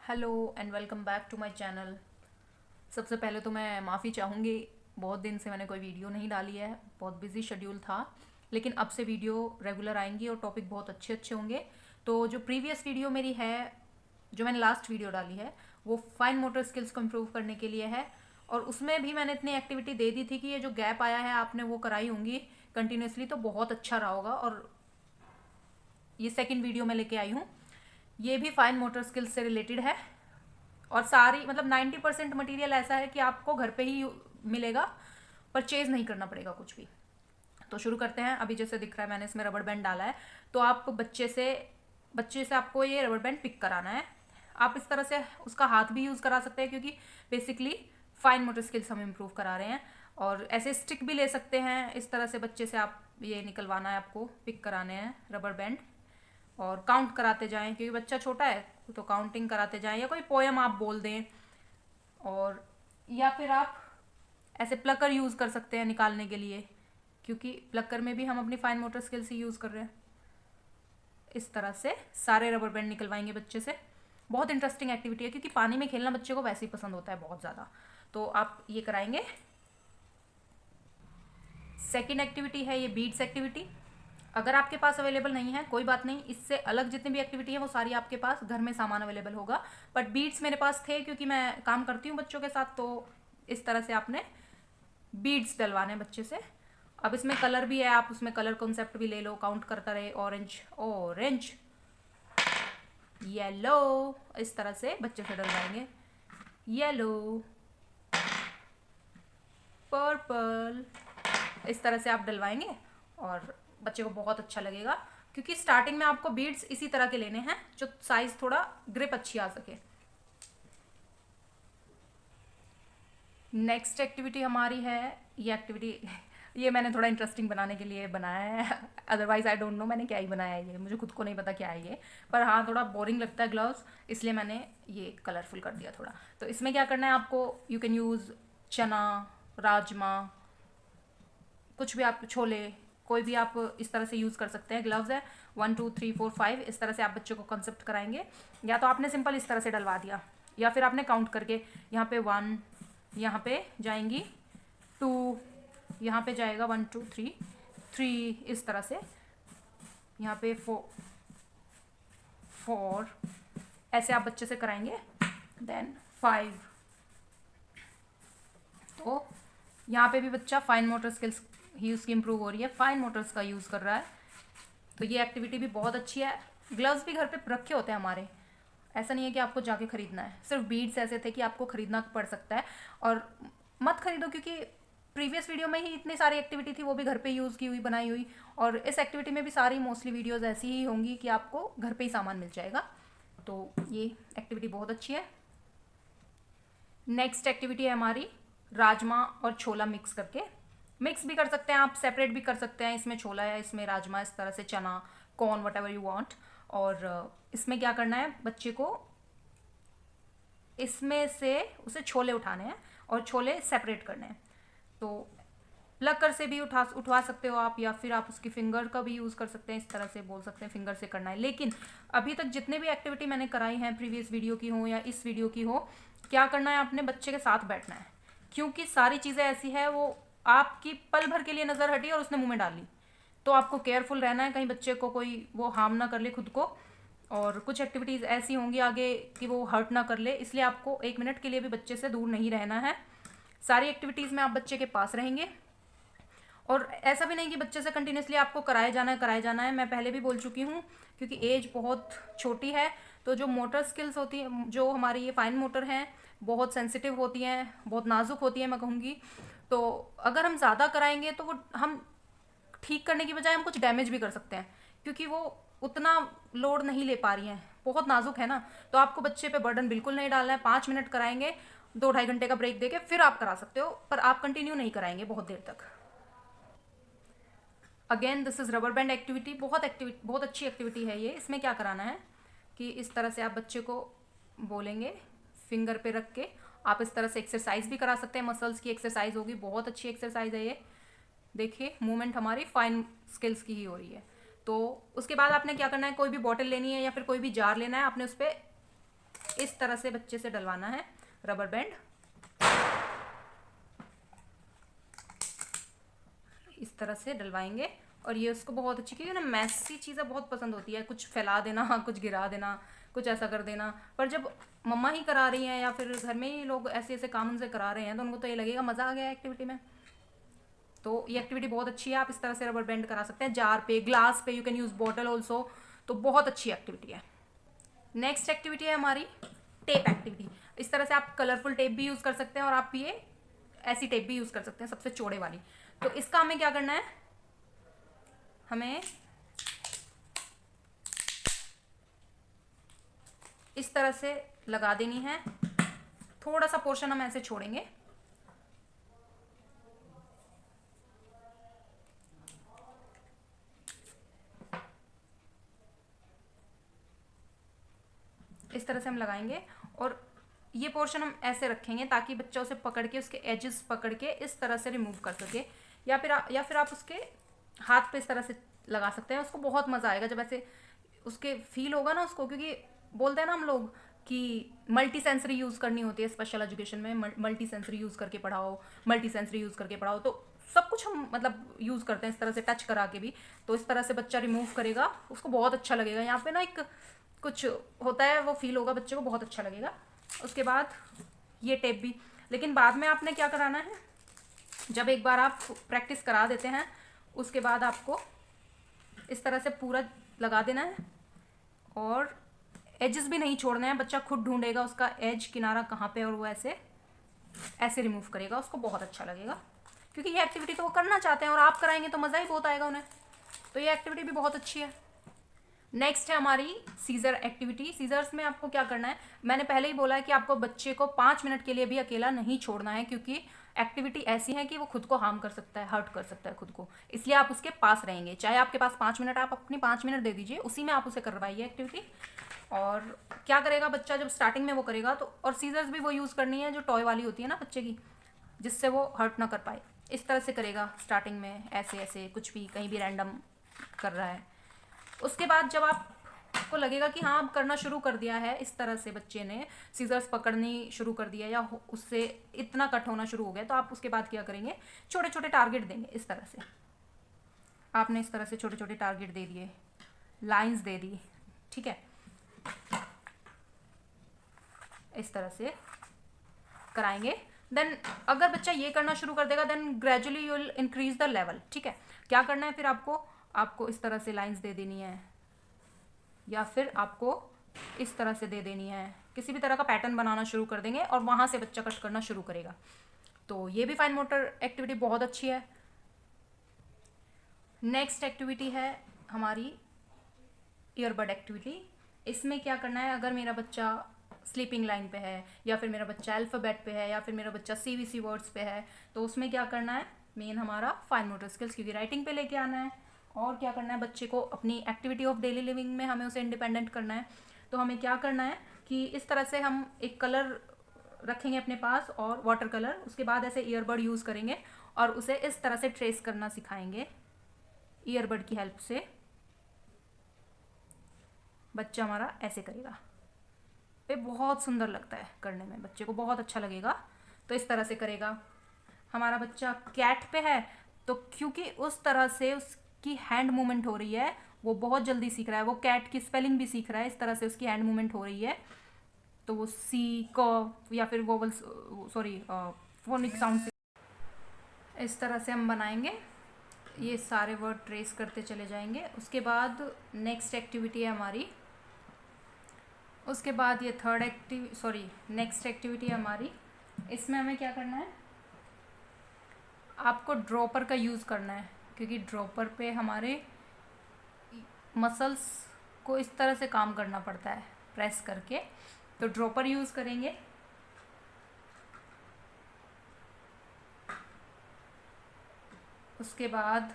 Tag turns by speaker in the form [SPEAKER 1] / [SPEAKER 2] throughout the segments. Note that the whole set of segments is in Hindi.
[SPEAKER 1] Hello and welcome back to my channel. सबसे पहले तो मैं माफ़ी चाहूँगी, बहुत दिन से मैंने कोई वीडियो नहीं डाली है, बहुत बिजी शेड्यूल था। लेकिन अब से वीडियो रेगुलर आएंगी और टॉपिक बहुत अच्छे अच्छे होंगे। तो जो प्रीवियस वीडियो मेरी है, जो मैंने लास्ट वीडियो डाली है, वो फाइन मोटर स्किल्स को इम्प्रूव करने के लिए है। और उसमें भी मैंने इतनी एक्टिविटी दे दी थी कि ये जो गैप आया है आपने वो कराई होंगी कंटिन्यूसली, तो बहुत अच्छा रहा होगा। और ये सेकंड वीडियो मैं लेके आई हूँ, ये भी फाइन मोटर स्किल्स से रिलेटेड है। और सारी मतलब 90% मटेरियल ऐसा है कि आपको घर पे ही मिलेगा, परचेज नहीं करना पड़ेगा कुछ भी। तो शुरू करते हैं। अभी जैसे दिख रहा है मैंने इसमें रबर बैंड डाला है, तो आप बच्चे से आपको ये रबर बैंड पिक कराना है। आप इस तरह से उसका हाथ भी यूज़ करा सकते हैं, क्योंकि बेसिकली फाइन मोटर स्किल्स हम इम्प्रूव करा रहे हैं। और ऐसे स्टिक भी ले सकते हैं, इस तरह से बच्चे से आप ये निकलवाना है, आपको पिक कराने हैं रबर बैंड। और काउंट कराते जाएं, क्योंकि बच्चा छोटा है, तो काउंटिंग कराते जाएं, या कोई पोएम आप बोल दें। और या फिर आप ऐसे प्लकर यूज़ कर सकते हैं निकालने के लिए, क्योंकि प्लकर में भी हम अपनी फाइन मोटर स्किल्स ही यूज़ कर रहे हैं। इस तरह से सारे रबर बैंड निकलवाएंगे बच्चे से। बहुत इंटरेस्टिंग एक्टिविटी है, क्योंकि पानी में खेलना बच्चे को वैसे ही पसंद होता है बहुत ज़्यादा। तो आप ये कराएंगे। सेकेंड एक्टिविटी है ये बीड्स एक्टिविटी। अगर आपके पास अवेलेबल नहीं है कोई बात नहीं, इससे अलग जितनी भी एक्टिविटी है वो सारी आपके पास घर में सामान अवेलेबल होगा। बट बीड्स मेरे पास थे, क्योंकि मैं काम करती हूँ बच्चों के साथ। तो इस तरह से आपने बीड्स डलवाने हैं बच्चे से। अब इसमें कलर भी है, आप उसमें कलर कॉन्सेप्ट भी ले लो, काउंट करता रहे। ऑरेंज ऑरेंज, येलो, इस तरह से बच्चे से डलवाएंगे। येलो, पर्पल, इस तरह से आप डलवाएंगे और बच्चे को बहुत अच्छा लगेगा। क्योंकि स्टार्टिंग में आपको बीड्स इसी तरह के लेने हैं, जो साइज थोड़ा ग्रिप अच्छी आ सके। नेक्स्ट एक्टिविटी हमारी है ये एक्टिविटी ये मैंने थोड़ा इंटरेस्टिंग बनाने के लिए बनाया है, अदरवाइज आई डोंट नो मैंने क्या ही बनाया है, ये मुझे खुद को नहीं पता क्या है ये। पर हाँ, थोड़ा बोरिंग लगता है ग्लव्स, इसलिए मैंने ये कलरफुल कर दिया थोड़ा। तो इसमें क्या करना है आपको, यू कैन यूज़ चना, राजमा, कुछ भी, आप छोले, कोई भी आप इस तरह से यूज़ कर सकते हैं। ग्लव्स है 1 2 3 4 5, इस तरह से आप बच्चों को कंसेप्ट कराएंगे। या तो आपने सिंपल इस तरह से डलवा दिया, या फिर आपने काउंट करके यहाँ पे 1, यहाँ पे जाएंगी 2, यहाँ पे जाएगा 1 2 3 3, इस तरह से यहाँ पे 4, ऐसे आप बच्चे से कराएंगे। देन 5। तो यहाँ पे भी बच्चा फाइन मोटर स्किल्स ही उसकी इम्प्रूव हो रही है, फाइन मोटर्स का यूज़ कर रहा है। तो ये एक्टिविटी भी बहुत अच्छी है। ग्लव्स भी घर पे रखे होते हैं हमारे, ऐसा नहीं है कि आपको जाके खरीदना है। सिर्फ बीड्स ऐसे थे कि आपको खरीदना पड़ सकता है, और मत खरीदो, क्योंकि प्रीवियस वीडियो में ही इतनी सारी एक्टिविटी थी, वो भी घर पे यूज़ की हुई, बनाई हुई। और इस एक्टिविटी में भी सारी मोस्टली वीडियोज़ ऐसी ही होंगी कि आपको घर पे ही सामान मिल जाएगा। तो ये एक्टिविटी बहुत अच्छी है। नेक्स्ट एक्टिविटी है हमारी राजमा और छोला मिक्स करके। मिक्स भी कर सकते हैं आप, सेपरेट भी कर सकते हैं। इसमें छोला है, इसमें राजमा, इस तरह से चना, corn, what ever you want. और इसमें क्या करना है, बच्चे को इसमें से उसे छोले उठाने हैं और छोले सेपरेट करने हैं। तो प्लकर से भी उठवा सकते हो आप, या फिर आप उसकी फिंगर का भी यूज़ कर सकते हैं। इस तरह से बोल सकते हैं फिंगर से करना है। लेकिन अभी तक जितने भी एक्टिविटी मैंने कराई हैं, प्रीवियस वीडियो की हो या इस वीडियो की हो, क्या करना है, अपने बच्चे के साथ बैठना है। क्योंकि सारी चीज़ें ऐसी है, वो आपकी पल भर के लिए नज़र हटी और उसने मुंह में डाली, तो आपको केयरफुल रहना है, कहीं बच्चे को कोई वो हार्म ना कर ले खुद को। और कुछ एक्टिविटीज़ ऐसी होंगी आगे कि वो हर्ट ना कर ले, इसलिए आपको 1 मिनट के लिए भी बच्चे से दूर नहीं रहना है। सारी एक्टिविटीज़ में आप बच्चे के पास रहेंगे। और ऐसा भी नहीं कि बच्चे से कंटिन्यूसली आपको कराया जाना है, मैं पहले भी बोल चुकी हूँ, क्योंकि एज बहुत छोटी है। तो जो मोटर स्किल्स होती हैं, जो हमारी ये फाइन मोटर हैं, बहुत सेंसिटिव होती हैं, बहुत नाजुक होती हैं मैं कहूँगी। तो अगर हम ज़्यादा कराएंगे तो वो हम ठीक करने की बजाय हम कुछ डैमेज भी कर सकते हैं, क्योंकि वो उतना लोड नहीं ले पा रही हैं, बहुत नाजुक है ना। तो आपको बच्चे पे बर्डन बिल्कुल नहीं डालना है। 5 मिनट कराएंगे, 2 ढाई घंटे का ब्रेक देके फिर आप करा सकते हो, पर आप कंटिन्यू नहीं कराएंगे बहुत देर तक। Again this is rubber band activity, बहुत अच्छी एक्टिविटी है ये। इसमें क्या कराना है कि इस तरह से आप बच्चे को बोलेंगे, फिंगर पे रख के आप इस तरह से एक्सरसाइज भी करा सकते हैं, मसल्स की एक्सरसाइज होगी, बहुत अच्छी एक्सरसाइज है ये। देखिए मूवमेंट हमारी फाइन स्किल्स की ही हो रही है। तो उसके बाद आपने क्या करना है, कोई भी बॉटल लेनी है या फिर कोई भी जार लेना है, आपने उस पर इस तरह से बच्चे से डलवाना है रबर बैंड, इस तरह से डलवाएंगे। और ये उसको बहुत अच्छी, क्योंकि ना मैसी चीज़ें बहुत पसंद होती है, कुछ फैला देना, कुछ गिरा देना, कुछ ऐसा कर देना। पर जब मम्मा ही करा रही हैं या फिर घर में ही लोग ऐसे ऐसे काम उनसे करा रहे हैं तो उनको तो ये लगेगा मज़ा आ गया एक्टिविटी में। तो ये एक्टिविटी बहुत अच्छी है, आप इस तरह से रबर बैंड करा सकते हैं जार पे, ग्लास पे, you can use bottle also. तो बहुत अच्छी एक्टिविटी है। नेक्स्ट एक्टिविटी है हमारी टेप एक्टिविटी। इस तरह से आप कलरफुल टेप भी यूज़ कर सकते हैं और आप ये ऐसी टेप भी यूज़ कर सकते हैं, सबसे चौड़े वाली। तो इसका हमें क्या करना है, हमें इस तरह से लगा देनी है। थोड़ा सा पोर्शन हम ऐसे छोड़ेंगे, इस तरह से हम लगाएंगे और ये पोर्शन हम ऐसे रखेंगे ताकि बच्चा उसे पकड़ के उसके एजेस पकड़ के इस तरह से रिमूव कर सके। या फिर आप उसके हाथ पे इस तरह से लगा सकते हैं। उसको बहुत मज़ा आएगा जब ऐसे उसके फील होगा ना उसको, क्योंकि बोलते हैं ना हम लोग कि मल्टी सेंसरी यूज़ करनी होती है स्पेशल एजुकेशन में। मल्टी सेंसरी यूज़ करके पढ़ाओ, मल्टी सेंसरी यूज़ करके पढ़ाओ। तो सब कुछ हम मतलब यूज़ करते हैं इस तरह से टच करा के भी। तो इस तरह से बच्चा रिमूव करेगा, उसको बहुत अच्छा लगेगा। यहाँ पे ना एक कुछ होता है, वो फील होगा बच्चे को, बहुत अच्छा लगेगा। उसके बाद ये टेप भी, लेकिन बाद में आपने क्या कराना है, जब एक बार आप प्रैक्टिस करा देते हैं उसके बाद आपको इस तरह से पूरा लगा देना है और एजेस भी नहीं छोड़ने हैं। बच्चा खुद ढूंढेगा उसका एज किनारा कहाँ पे और वो ऐसे ऐसे रिमूव करेगा, उसको बहुत अच्छा लगेगा। क्योंकि ये एक्टिविटी तो वो करना चाहते हैं और आप कराएंगे तो मज़ा ही बहुत आएगा उन्हें। तो ये एक्टिविटी भी बहुत अच्छी है। नेक्स्ट है हमारी सीजर एक्टिविटी। सीजर्स में आपको क्या करना है, मैंने पहले ही बोला है कि आपको बच्चे को 5 मिनट के लिए भी अकेला नहीं छोड़ना है, क्योंकि एक्टिविटी ऐसी है कि वो खुद को हार्म कर सकता है, हर्ट कर सकता है खुद को। इसलिए आप उसके पास रहेंगे, चाहे आपके पास 5 मिनट, आप अपनी 5 मिनट दे दीजिए, उसी में आप उसे करवाइए एक्टिविटी। और क्या करेगा बच्चा जब स्टार्टिंग में वो करेगा तो, और सीजर्स भी वो यूज़ करनी है जो टॉय वाली होती है ना बच्चे की, जिससे वो हर्ट ना कर पाए। इस तरह से करेगा स्टार्टिंग में, ऐसे ऐसे कुछ भी कहीं भी रैंडम कर रहा है। उसके बाद जब आपको लगेगा कि हाँ अब करना शुरू कर दिया है, इस तरह से बच्चे ने सीजर्स पकड़नी शुरू कर दिया या उससे इतना कट होना शुरू हो गया, तो आप उसके बाद क्या करेंगे, छोटे छोटे टारगेट देंगे। इस तरह से आपने इस तरह से छोटे छोटे टारगेट दे दिए, लाइंस दे दी, ठीक है, इस तरह से कराएंगे। देन अगर बच्चा ये करना शुरू कर देगा, then gradually you will increase the level. ठीक है, क्या करना है फिर आपको इस तरह से लाइंस दे देनी है या फिर आपको इस तरह से दे देनी है। किसी भी तरह का पैटर्न बनाना शुरू कर देंगे और वहाँ से बच्चा कट करना शुरू करेगा। तो ये भी फाइन मोटर एक्टिविटी बहुत अच्छी है। नेक्स्ट एक्टिविटी है हमारी ईयरबड एक्टिविटी। इसमें क्या करना है, अगर मेरा बच्चा स्लीपिंग लाइन पे है या फिर मेरा बच्चा अल्फ़ाबेट पे है या फिर मेरा बच्चा CBC वर्ड्स पे है, तो उसमें क्या करना है, मेन हमारा फाइन मोटर स्किल्स, क्योंकि राइटिंग पे लेके आना है। और क्या करना है, बच्चे को अपनी एक्टिविटी ऑफ डेली लिविंग में हमें उसे इंडिपेंडेंट करना है। तो हमें क्या करना है कि इस तरह से हम एक कलर रखेंगे अपने पास और वाटर कलर, उसके बाद ऐसे ईयरबड यूज़ करेंगे और उसे इस तरह से ट्रेस करना सिखाएंगे ईयरबड की हेल्प से। बच्चा हमारा ऐसे करेगा, ये बहुत सुंदर लगता है करने में, बच्चे को बहुत अच्छा लगेगा। तो इस तरह से करेगा। हमारा बच्चा कैट पे है, तो क्योंकि उस तरह से उसकी हैंड मूवमेंट हो रही है, वो बहुत जल्दी सीख रहा है, वो कैट की स्पेलिंग भी सीख रहा है, इस तरह से उसकी हैंड मूवमेंट हो रही है। तो वो सी क या फिर वोवल्स, सॉरी फोनिक साउंड, इस तरह से हम बनाएंगे। ये सारे वर्ड ट्रेस करते चले जाएंगे। उसके बाद नेक्स्ट एक्टिविटी है हमारी, उसके बाद ये नेक्स्ट एक्टिविटी है हमारी। इसमें हमें क्या करना है, आपको ड्रॉपर का यूज़ करना है, क्योंकि ड्रॉपर पे हमारे मसल्स को इस तरह से काम करना पड़ता है प्रेस करके। तो ड्रॉपर यूज़ करेंगे। उसके बाद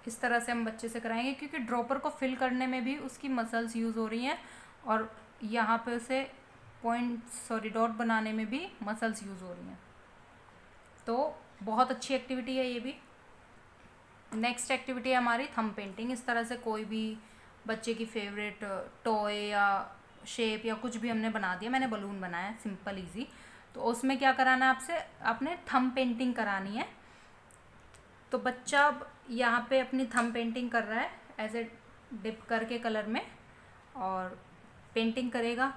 [SPEAKER 1] इस तरह से हम बच्चे से कराएंगे, क्योंकि ड्रॉपर को फिल करने में भी उसकी मसल्स यूज़ हो रही हैं और यहाँ पे उसे डॉट बनाने में भी मसल्स यूज़ हो रही हैं। तो बहुत अच्छी एक्टिविटी है ये भी। नेक्स्ट एक्टिविटी है हमारी थंब पेंटिंग। इस तरह से कोई भी बच्चे की फेवरेट टॉय या शेप या कुछ भी हमने बना दिया, मैंने बलून बनाया सिंपल इजी, तो उसमें क्या कराना है आपसे, आपने थंब पेंटिंग करानी है। तो बच्चा यहाँ पे अपनी थंब पेंटिंग कर रहा है ऐसे डिप करके कलर में और पेंटिंग करेगा।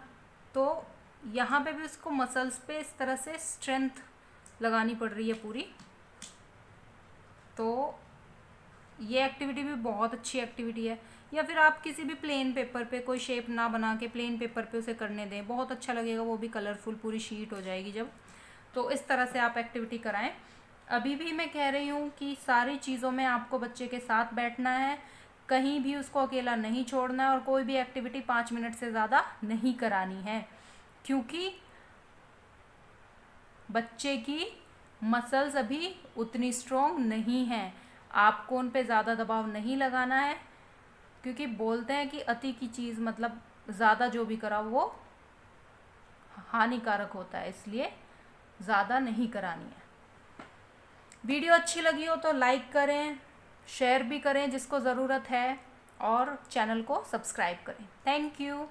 [SPEAKER 1] तो यहाँ पे भी उसको मसल्स पे इस तरह से स्ट्रेंथ लगानी पड़ रही है पूरी। तो ये एक्टिविटी भी बहुत अच्छी एक्टिविटी है। या फिर आप किसी भी प्लेन पेपर पे कोई शेप ना बना के प्लेन पेपर पे उसे करने दें, बहुत अच्छा लगेगा, वो भी कलरफुल पूरी शीट हो जाएगी जब। तो इस तरह से आप एक्टिविटी कराएं। अभी भी मैं कह रही हूँ कि सारी चीज़ों में आपको बच्चे के साथ बैठना है, कहीं भी उसको अकेला नहीं छोड़ना है और कोई भी एक्टिविटी 5 मिनट से ज़्यादा नहीं करानी है, क्योंकि बच्चे की मसल्स अभी उतनी स्ट्रॉन्ग नहीं हैं। आपको उन पे ज़्यादा दबाव नहीं लगाना है, क्योंकि बोलते हैं कि अति की चीज़ मतलब ज़्यादा जो भी कराओ वो हानिकारक होता है, इसलिए ज़्यादा नहीं करानी है। वीडियो अच्छी लगी हो तो लाइक करें, शेयर भी करें जिसको ज़रूरत है, और चैनल को सब्सक्राइब करें। Thank you.